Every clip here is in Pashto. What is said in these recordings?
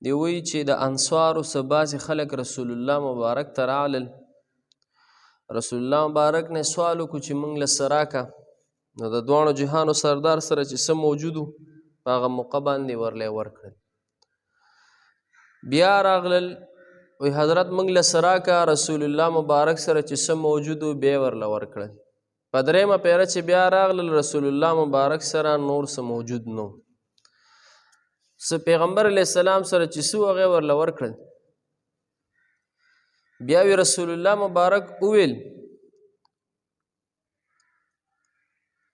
دی وایي چې د انصارو څه بعضې خلک رسول الله مبارک ته راغلل. رسول الله مبارک نه سوال وکړو چې موږ له څه راکه. نو د دواړو جهانو سردار سره چې څه موجود وو په هغه موقع باندې ورلی ورکړل. بیا راغلل وی حضرت موږ له څه راکه. رسول الله مبارک سره چې څه موجود وو بیا ورله ورکړل. په درېیمه پیره چې بیا راغلل رسول الله مبارک سره نور څه موجود نه و. څه پیغمبر علیه السلام سره چې څه و هغې ورله ورکړل. بیا وی رسول الله مبارک وویل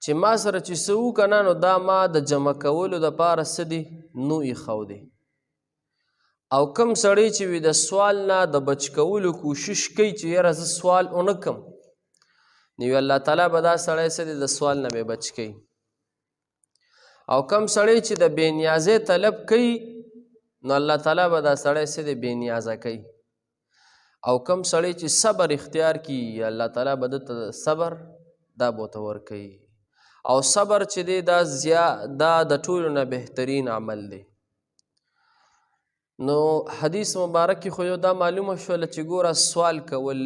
چې ما سره چې څه وکنه نو دا ما د جمع کولو دپاره څه دي نو ایښودی. او کم سړی چې وي د سوال نه د بچ کولو کوشش کوي چې یاره زه سوال ونه کم نو الله تعالی به دا سړی څه دی د سوال نه به بچ کوي. او کم سړی چې د بې نیازۍ طلب کوي نو الله تعالی به دا سړی څه دی بې نیازه کوي. او کم سړی چې صبر اختیار کي الله تعالی به دته صبر دا به ورته ورکوي. او صبر چې دی دا د ټولو نه بهترین عمل دی. نو حدیث مبارک کې خو یو دا معلومه شوله چې ګوره سوال کول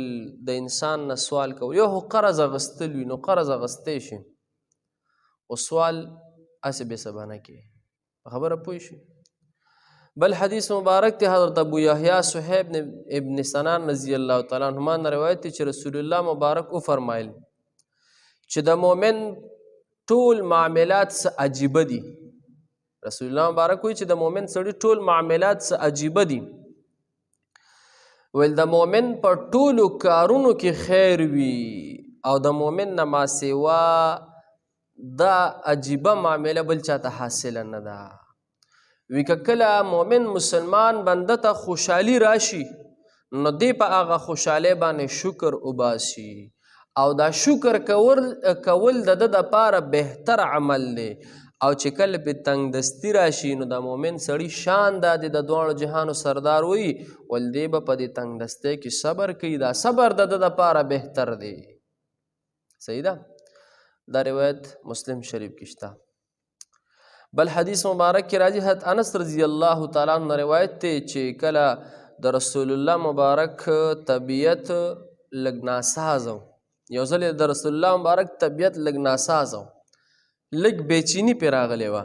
د انسان نه سوال کول یو خو قرض اخیستل وي نو قرض اخیستی شي خو سوال هسې بې سبا نه کوي. په خبره پوه شي. بل حدیث مبارک دی حضرت ابو یحیی صہیب ابن سنان رضی الله تعالی عنهما نه روایت دی چې رسول الله مبارک وفرمایل چې د مؤمن ټول معاملات څه عجیبه دي. رسول الله مبارک وایي چې د مؤمن سړي ټول معاملات څه عجیبه دي. ویل د مؤمن په ټولو کارونو کې خیر وي او د مؤمن نه ماسیوا دا عجیبه معامله بل چاته حاصله نه ده. وی که کله مؤمن مسلمان بنده ته خوشحالي راشي نو دی په هغه خوشحالۍ باندې شکر وباسي او دا شکر کول د ده دپاره بهتر عمل دی. او چې کله پې تنګدستي راشي نو د مؤمن سړي شان دا دی د دواړو جهانو سردار وایي ول دی به په دې تنګدستۍ کې صبر کوي. دا صبر د ده دپاره بهتر دی. صحیح ده. دا روایت مسلم شریف کې شته. بل حدیث مبارک کې راځي حضرت انس رضی الله تعالی عنہ روایت دی چې کله د رسول الله مبارک طبیعت لږ ناساز و. یو ځل د رسول الله مبارک طبیعت لږ ناساز و لږ بېچیني پې راغلی وه.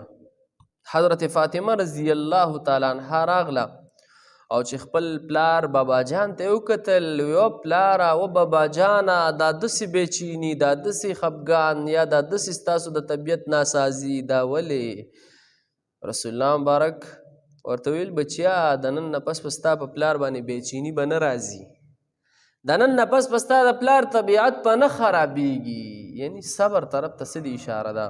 حضرت فاطمه رضی الله تعالی عنها راغله او چې خپل پلار بابا جان ته یې وکتل ویو پلاره و بابا جانه دا داسې بېچیني دا داسې خفګان یا دا داسې ستاسو د طبیعت ناسازي دا ولې؟ رسول الله مبارک ورته ویل بچیا د نن نه پس په ستا په پلار باندې بېچیني به نه راځي. د نن نه پس په ستا د پلار طبیعت به نه خرابېږي. یعنی صبر طرف ته څه دی اشاره ده.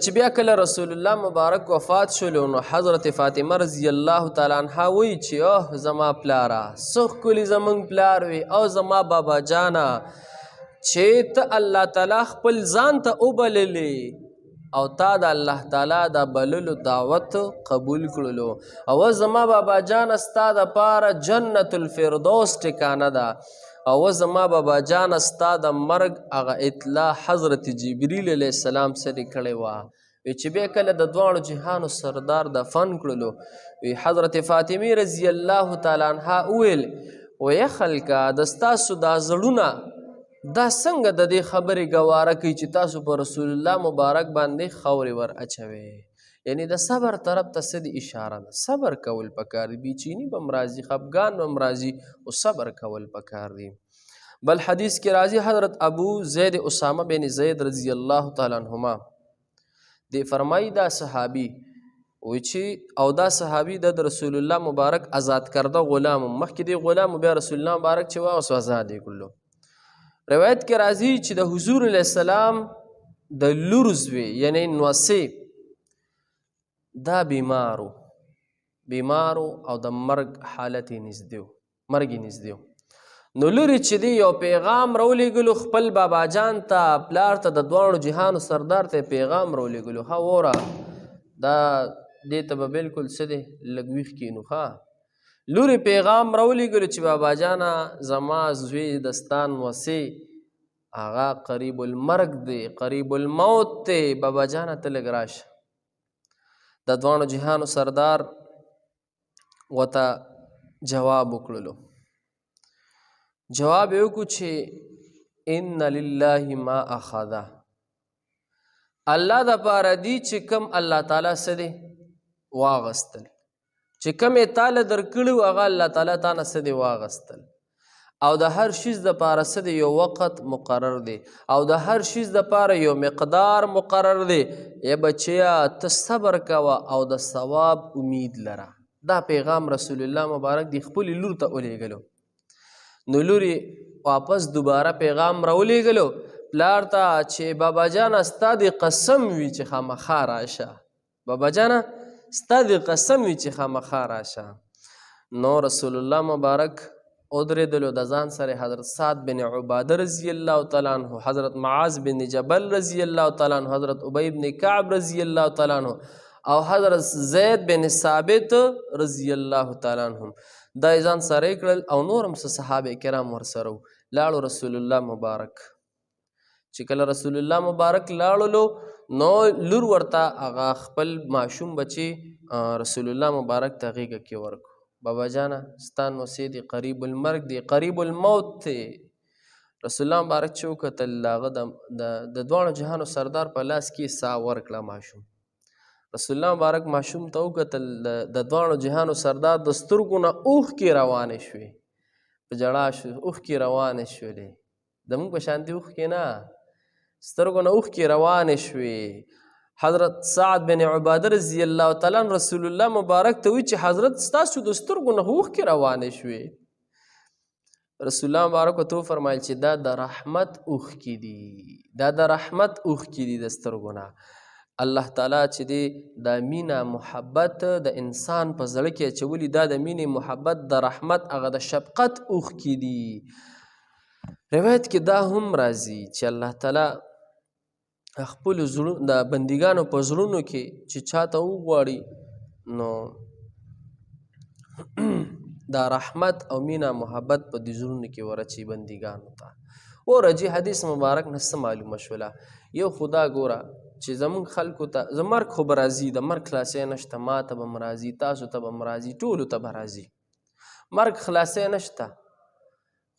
چې بیا کله رسول الله مبارک وفات شولو نو حضرت فاطمه رضی الله تعالی عنها وایي چې اوه زما پلاره څه ښکلي زموږ پلار وي او زما بابا جانه چې ته الله تعالی خپل ځان ته وبللې او تا د الله تعالی د بللو دعوت قبول کړلو او زما بابا جانه ستا دپاره جنت الفردوس ټکانه ده او زما بابا جان ستا د مرګ هغه اطلاع حضرت جبریل علیه السلام سره کړې وه. چې بیا کله د دواړو جهانو سردار دفن کړلو حضرت فاطمې رضی الله تعالی عنها وویل ویه خلکه د ستاسو دا زړونه دا څنګه د دې خبرې ګواره کوي چې تاسو په رسول الله مبارک باندې خاورې ور اچوئ. یعنی د صبر طرف ته څه د اشاره ده. صبر کول پکار دی. بېچیني به هم راځي خفګان به هم راځي او صبر کول پکار دی. بل حدیث کې راځي حضرت ابو زید اسامه بن زید رضی الله تعالی عنهما دی فرمایي دا صحابي وی چې او دا صحابي د رسول الله مبارک آزاد کرده غلام مخکې دی غلام بیا رسول الله مبارک چې واوس آزاد یې کړلو. روایت کې راځي چې د حضور علیه السلام د لور زوی یعنی نوسې دا بیمارو او د مرګ حالت یې نږدې و مرګ یې نږدې و. نو لورې چې دی یو پیغام راولېږلو خپل بابا جان ته پلار ته د دواړو جهانو سردار ته پیغام راولېږلو ښه وره دا دې ته به بلکل څه دی لږ ویښ کښېنو ښه لورې پیغام راولېږلو چې بابا جانه زما زوی د ستا نوسې هغه قریب المرګ دی قریب الموت دی بابا جانه ته لږ راشه. د دواړو جهانو سردار ورته جواب وکړلو. جواب یې وکړو چې ان لله ما اخذ، الله د پاره دی چې کم الله تعالی څه دی واغستل، چې کم یې تاله درکړي هغه الله تعالی تا نه څه دی واغستل. او د هر شیز د پاره څه دی یو وخت مقرر دی، او د هر شیز د پاره یو مقدار مقرر دی. ای بچیا ته صبر کوه او د ثواب امید لره. دا پیغام رسول الله مبارک دی خپلې لور ته ولیږلو. نو لور واپس دوباره پیغام راولیږلو پلار ته چې بابا جانه ستا د قسم وي چې خامخا راشه، بابا جانه ستا د قسم وي چې خامخا راشه. نو رسول الله مبارک ودرېدلو، د ځان سره حضرت سعد بن عباده رضی الله تعالی عنه، حضرت معاذ بن جبل رضی الله تعالی عنه، حضرت ابی بن کعب رضی الله تعالی عنه او حضرت زید بن ثابت رضی الله تعالی عنهم دا یې ځان سره یې کړل او نور هم څه صحابه کرام ورسره وو. لاړو رسول الله مبارک. چې کله رسول الله مبارک لاړلو نو لور ورته هغه خپل ماشوم بچی رسول الله مبارک ته غېږه کې ورکړو. بابا جانه ستا نوسې دی قریب المرګ دی، قریب الموت دی. رسول الله مبارک چې وکتل هغه د دواړو جهانو سردار په لاس کې ساه ورکړه ماشوم. رسول الله مبارک ماشوم ته وکتل د دواړو جهانو سردار د سترګو نه اوښکې روانې شوې، په ژړا شو، اوښکې روانې شولې. زموږ په شانتې اوښکې نه، سترګو نه اوښکې روانې شوې. حضرت سعد بن عباده رضی الله تعالی عنہ رسول الله مبارک ته وی چې حضرت ستاسو د سترګو نه اوښکې روانې شوې. رسول الله مبارک ورته وفرمایل چې دا د رحمت اوښکې دي، دا د رحمت اوښکې دي د سترګو نه. الله تعالی چې دی دا مینه محبت د انسان په زړه کې اچولي، دا د مینې محبت د رحمت هغه د شفقت اوښکې دي. روایت کې دا هم راځي چې الله تعالی خپل د بندګانو په زړونو کې چې چاته وغواړي نو دا رحمت او مینه محبت په دې زړونو کې ورچي بندګانو ته. ورجې حدیث مبارک نه څه معلومه شوله، یو خدا ګوره چې زمونږ خلکو ته مرګ خو به راځي، د مرګ خلاصی نشته، ما ته به م راځي، تاسو ته به م راځي، ټولو ته به راځي، مرګ خلاصی نشته.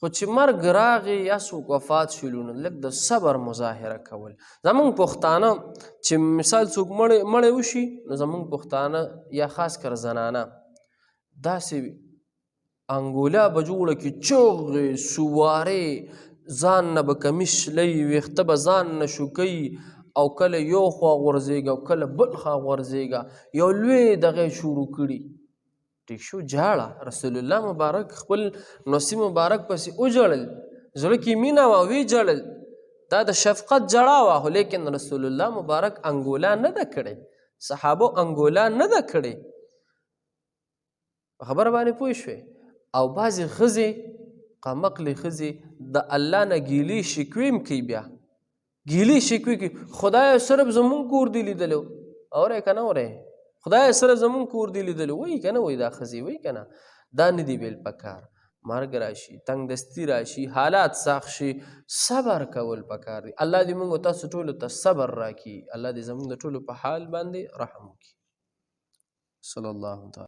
خو چې مرګ راغی یا څوک وفات شولو نو لږ د صبر مظاهره کول. زمونږ پښتانه چې مثال څوک مړی وشي نو زمونږ پښتانه یا خاص کر زنانه داسې انګولا به جوړه کړي، چغې سوارې، ځان نه به کمیس شلی، ویښته به ځان نه شوکوي او کله یو خوا غورځېږه او کله بل خوا غورځېږه، یو لوی دغه شروع کړي. ټیک شو، جاړه. رسول الله مبارک خپل نوسی مبارک پسې وژړل، زړه کې مینه وه وی جړل، دا د شفقت جړه وه. خو لیکن رسول الله مبارک انګولا نه ده کړې، صحابو انګولا نه ده کړې. په خبره باندې پوه شوې. او بعضې ښځې قمقلې ښځې د الله نه ګیلې شکوې هم کوي، بیا ګیلې شکوې کوي، خدایه صرف زمونږ کور دی لیدلو، اورې که نه اورې، خدای صرف زمون کور دی لیدلو، وایي که نه وایي دا ښځې، وایي که نه. دا نه دی ویل پکار. مرګ راشي، تنګ دستي راشي، حالات سخت شي، صبر کول پکار دی. الله دې موږ تاسو ټولو ته صبر راکړي، الله دې زموږ د ټولو په حال باندې رحم وکړي. صلی الله تعالی